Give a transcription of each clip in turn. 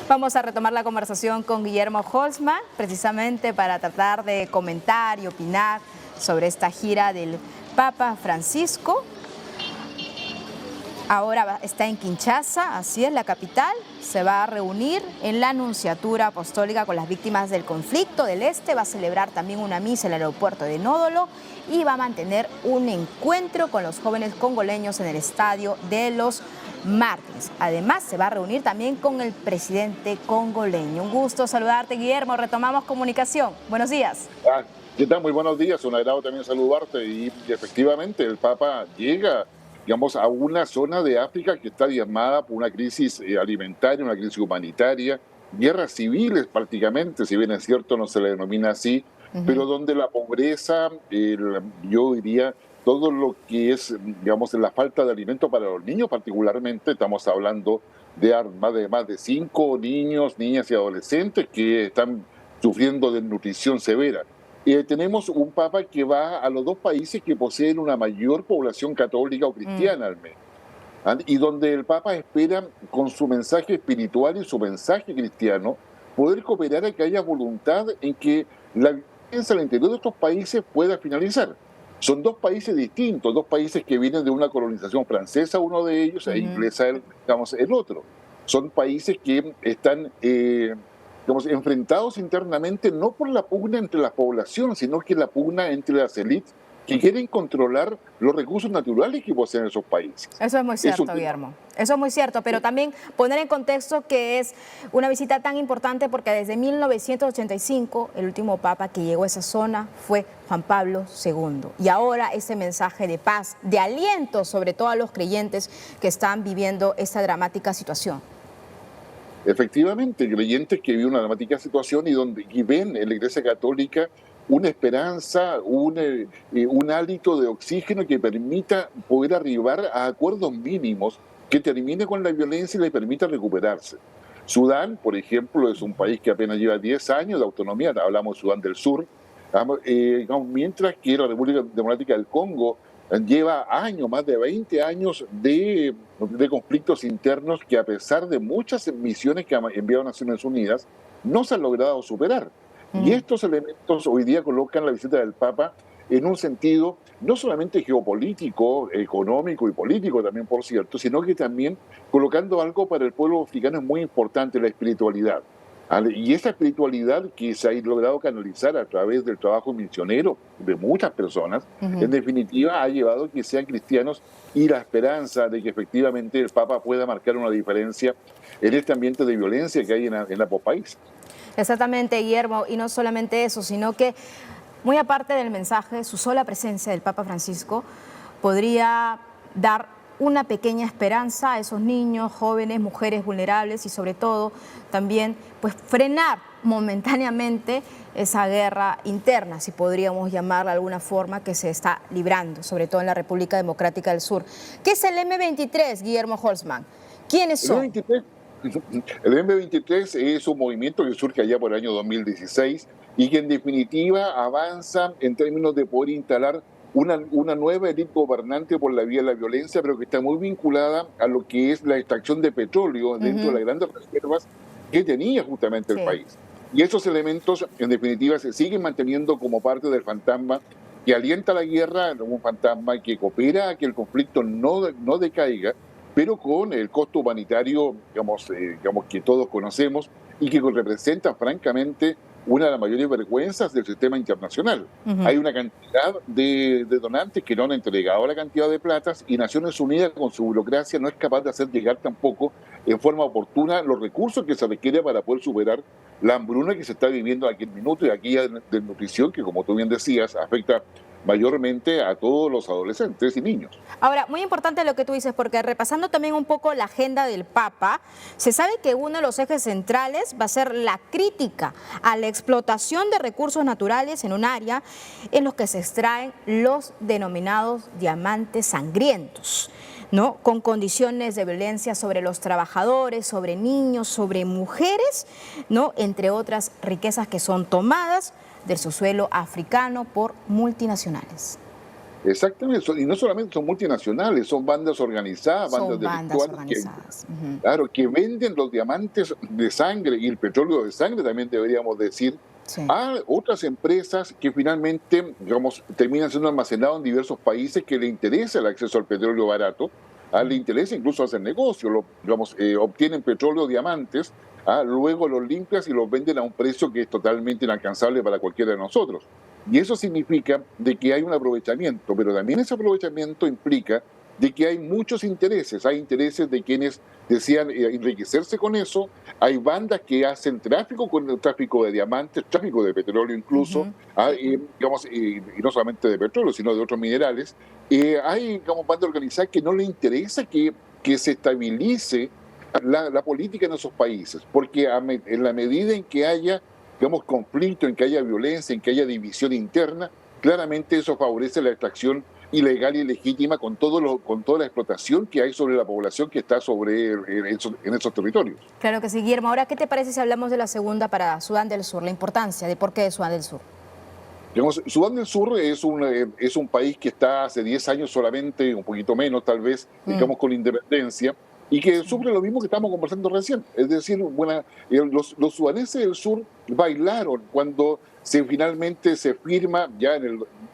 Vamos a retomar la conversación con Guillermo Holzman, precisamente para tratar de comentar y opinar sobre esta gira del Papa Francisco. Ahora está en Kinshasa, así es, la capital. Se va a reunir en la Nunciatura Apostólica con las víctimas del conflicto del Este. Va a celebrar también una misa en el aeropuerto de Nódolo y va a mantener un encuentro con los jóvenes congoleños en el Estadio de los Mártires. Además, se va a reunir también con el presidente congoleño. Un gusto saludarte, Guillermo. Retomamos comunicación. Buenos días. ¿Qué tal? Muy buenos días. Un agrado también saludarte. Y efectivamente, el Papa llega, digamos, a una zona de África que está diezmada por una crisis alimentaria, una crisis humanitaria, guerras civiles prácticamente, si bien es cierto no se le denomina así, pero donde la pobreza, yo diría, todo lo que es, digamos, la falta de alimento para los niños particularmente, estamos hablando de más de 5 niños, niñas y adolescentes que están sufriendo de nutrición severa. Tenemos un Papa que va a los dos países que poseen una mayor población católica o cristiana al menos, y donde el Papa espera, con su mensaje espiritual y su mensaje cristiano, poder cooperar a que haya voluntad en que la violencia al interior de estos países pueda finalizar. Son dos países distintos, dos países que vienen de una colonización francesa, uno de ellos, e inglesa, digamos, el otro. Son países que están digamos, enfrentados internamente no por la pugna entre la población, sino que la pugna entre las élites que quieren controlar los recursos naturales que poseen esos países. Eso es muy cierto, Guillermo. Eso es muy cierto, pero también poner en contexto que es una visita tan importante porque desde 1985 el último papa que llegó a esa zona fue Juan Pablo II. Y ahora ese mensaje de paz, de aliento sobre todo a los creyentes que están viviendo esta dramática situación. Efectivamente, creyentes que viven una dramática situación y ven en la Iglesia Católica una esperanza, un hálito de oxígeno que permita poder arribar a acuerdos mínimos que termine con la violencia y le permita recuperarse. Sudán, por ejemplo, es un país que apenas lleva 10 años de autonomía, hablamos de Sudán del Sur, mientras que la República Democrática del Congo lleva años, más de 20 años de conflictos internos que, a pesar de muchas misiones que han enviado Naciones Unidas, no se han logrado superar. Y estos elementos hoy día colocan la visita del Papa en un sentido no solamente geopolítico, económico y político también, por cierto, sino que también colocando algo para el pueblo africano es muy importante, la espiritualidad. Y esa espiritualidad que se ha logrado canalizar a través del trabajo misionero de muchas personas, en definitiva ha llevado a que sean cristianos, y la esperanza de que efectivamente el Papa pueda marcar una diferencia en este ambiente de violencia que hay en la país. Exactamente, Guillermo, y no solamente eso, sino que muy aparte del mensaje, su sola presencia del Papa Francisco podría dar una pequeña esperanza a esos niños, jóvenes, mujeres vulnerables y sobre todo también pues frenar momentáneamente esa guerra interna, si podríamos llamarla de alguna forma, que se está librando, sobre todo en la República Democrática del Sur. ¿Qué es el M23, Guillermo Holzman? ¿Quiénes son? El M23 es un movimiento que surge allá por el año 2016 y que en definitiva avanza en términos de poder instalar una nueva élite gobernante por la vía de la violencia, pero que está muy vinculada a lo que es la extracción de petróleo dentro de las grandes reservas que tenía justamente el país. Y esos elementos, en definitiva, se siguen manteniendo como parte del fantasma que alienta la guerra, un fantasma que coopera a que el conflicto no decaiga, pero con el costo humanitario, digamos, que todos conocemos y que representa, francamente, una de las mayores vergüenzas del sistema internacional. Hay una cantidad de donantes que no han entregado la cantidad de platas, y Naciones Unidas, con su burocracia, no es capaz de hacer llegar tampoco en forma oportuna los recursos que se requiere para poder superar la hambruna que se está viviendo aquí en minuto y aquella de nutrición que, como tú bien decías, afecta mayormente a todos los adolescentes y niños. Ahora, muy importante lo que tú dices, porque repasando también un poco la agenda del Papa, se sabe que uno de los ejes centrales va a ser la crítica a la explotación de recursos naturales en un área en los que se extraen los denominados diamantes sangrientos, ¿no? Con condiciones de violencia sobre los trabajadores, sobre niños, sobre mujeres, ¿no? Entre otras riquezas que son tomadas del subsuelo africano por multinacionales. Exactamente, y no solamente son multinacionales, son bandas organizadas, bandas Son bandas delictuales que, organizadas. Ujú. claro, que venden los diamantes de sangre y el petróleo de sangre, también deberíamos decir, Sí. a otras empresas que finalmente, digamos, terminan siendo almacenados en diversos países que le interesa el acceso al petróleo barato, le interesa incluso hacer negocio, digamos, obtienen petróleo, diamantes, luego los limpias y los venden a un precio que es totalmente inalcanzable para cualquiera de nosotros. Y eso significa de que hay un aprovechamiento, pero también ese aprovechamiento implica de que hay muchos intereses, hay intereses de quienes desean enriquecerse con eso, hay bandas que hacen tráfico con el tráfico de diamantes, tráfico de petróleo incluso, Ujú. digamos, y no solamente de petróleo, sino de otros minerales. Hay, digamos, bandas organizadas que no les interesa que se estabilice la política en esos países, porque en la medida en que haya, digamos, conflicto, en que haya violencia, en que haya división interna, claramente eso favorece la extracción ilegal y legítima con toda la explotación que hay sobre la población que está en esos territorios. Claro que sí, Guillermo. Ahora, ¿qué te parece si hablamos de la segunda para Sudán del Sur? La importancia de por qué de Sudán del Sur. Digamos, Sudán del Sur es un país que está hace 10 años solamente, un poquito menos tal vez, Mm, digamos, con independencia, y que sí. sufre lo mismo que estamos conversando recién. Es decir, los sudaneses del sur bailaron cuando finalmente se firma ya en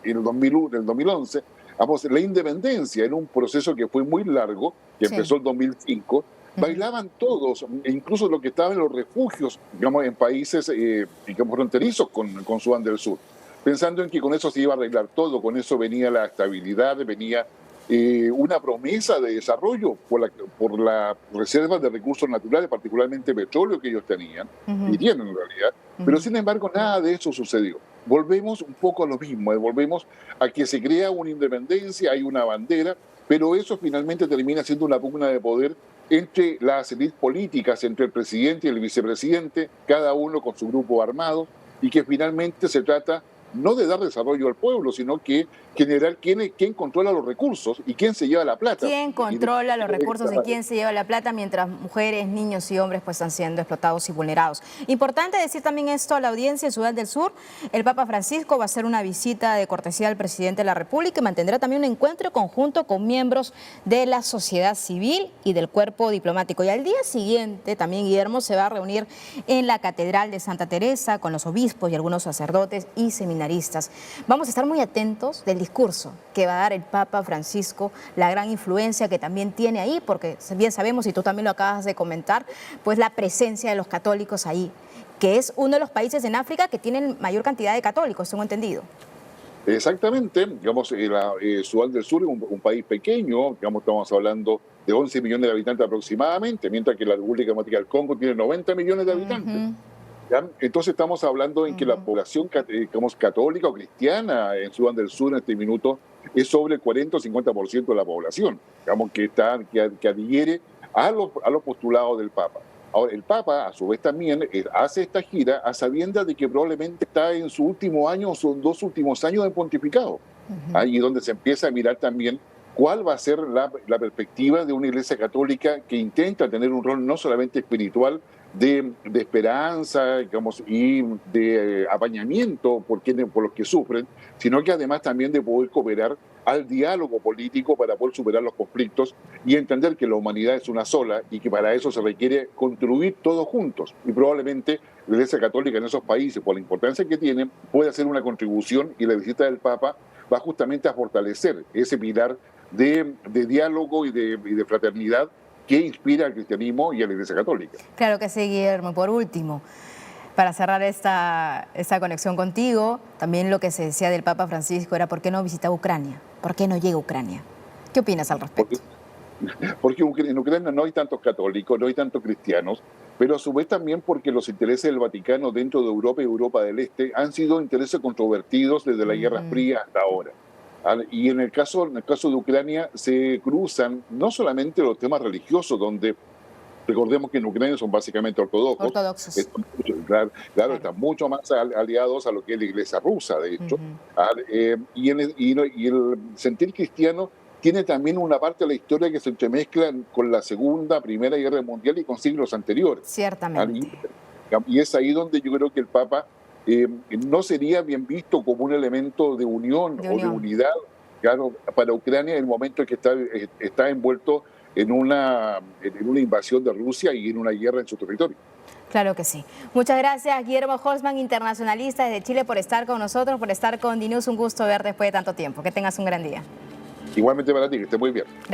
el 2001, en el 2011, vamos, la independencia en un proceso que fue muy largo, que Sí. empezó en 2005. Ujú. Bailaban todos, incluso los que estaban en los refugios, digamos, en países digamos, fronterizos con Sudán del Sur, pensando en que con eso se iba a arreglar todo, con eso venía la estabilidad, venía una promesa de desarrollo por la reserva de recursos naturales, particularmente petróleo que ellos tenían, y Ujú. tienen en realidad, pero Ujú. sin embargo nada de eso sucedió. Volvemos un poco a lo mismo, volvemos a que se crea una independencia, hay una bandera, pero eso finalmente termina siendo una pugna de poder entre las élites políticas, entre el presidente y el vicepresidente, cada uno con su grupo armado, y que finalmente se trata no de dar desarrollo al pueblo, sino que generar quién controla los recursos y quién se lleva la plata. ¿Quién Y de- controla los recursos y quién se lleva la plata mientras mujeres, niños y hombres pues están siendo explotados y vulnerados? Importante decir también esto a la audiencia en Sudán del Sur. El Papa Francisco va a hacer una visita de cortesía al presidente de la República y mantendrá también un encuentro conjunto con miembros de la sociedad civil y del cuerpo diplomático. Y al día siguiente también Guillermo se va a reunir en la Catedral de Santa Teresa con los obispos y algunos sacerdotes y seminaristas. Vamos a estar muy atentos del discurso que va a dar el Papa Francisco, la gran influencia que también tiene ahí, porque bien sabemos, y tú también lo acabas de comentar, pues la presencia de los católicos ahí, que es uno de los países en África que tienen mayor cantidad de católicos, tengo entendido. Exactamente, digamos, Sudán del Sur es un país pequeño, digamos, estamos hablando de 11 millones de habitantes aproximadamente, mientras que la República Democrática del Congo tiene 90 millones de habitantes. Ujú, ¿Ya? Entonces estamos hablando en que la ujú. población digamos, católica o cristiana en Sudán del Sur en este minuto es sobre el 40 o 50% de la población, digamos, que adhiere a los postulados del Papa. Ahora, el Papa, a su vez, también hace esta gira a sabiendas de que probablemente está en su último año o sus 2 últimos años de pontificado. Ahí es donde se empieza a mirar también cuál va a ser la perspectiva de una iglesia católica que intenta tener un rol no solamente espiritual, de esperanza, digamos, y de apañamiento por los que sufren, sino que además también de poder cooperar al diálogo político para poder superar los conflictos y entender que la humanidad es una sola y que para eso se requiere construir todos juntos. Y probablemente la Iglesia Católica en esos países, por la importancia que tiene, puede hacer una contribución, y la visita del Papa va justamente a fortalecer ese pilar de diálogo y de fraternidad que inspira al cristianismo y a la Iglesia Católica. Claro que sí, Guillermo. Por último, para cerrar esta conexión contigo, también lo que se decía del Papa Francisco era ¿por qué no visita Ucrania? ¿Por qué no llega a Ucrania? ¿Qué opinas al respecto? Porque, porque en Ucrania no hay tantos católicos, no hay tantos cristianos, pero a su vez también porque los intereses del Vaticano dentro de Europa y Europa del Este han sido intereses controvertidos desde la Guerra Ujú. Fría hasta ahora. Y en el caso de Ucrania se cruzan no solamente los temas religiosos, donde recordemos que en Ucrania son básicamente ortodoxos, Ortodoxos. claro, Claro. están mucho más aliados a lo que es la iglesia rusa, de hecho. Ujú. Y el sentir cristiano tiene también una parte de la historia que se entremezcla con la Segunda, Primera Guerra Mundial y con siglos anteriores. ¿Ah? Ciertamente. Y es ahí donde yo creo que el Papa no sería bien visto como un elemento de unión De o de unión. unidad claro, para Ucrania en el momento en que está envuelto en una invasión de Rusia y en una guerra en su territorio. Claro que sí. Muchas gracias, Guillermo Holzman, internacionalista desde Chile, por estar con nosotros, por estar con DNews. Un gusto ver después de tanto tiempo. Que tengas un gran día. Igualmente para ti, que esté muy bien.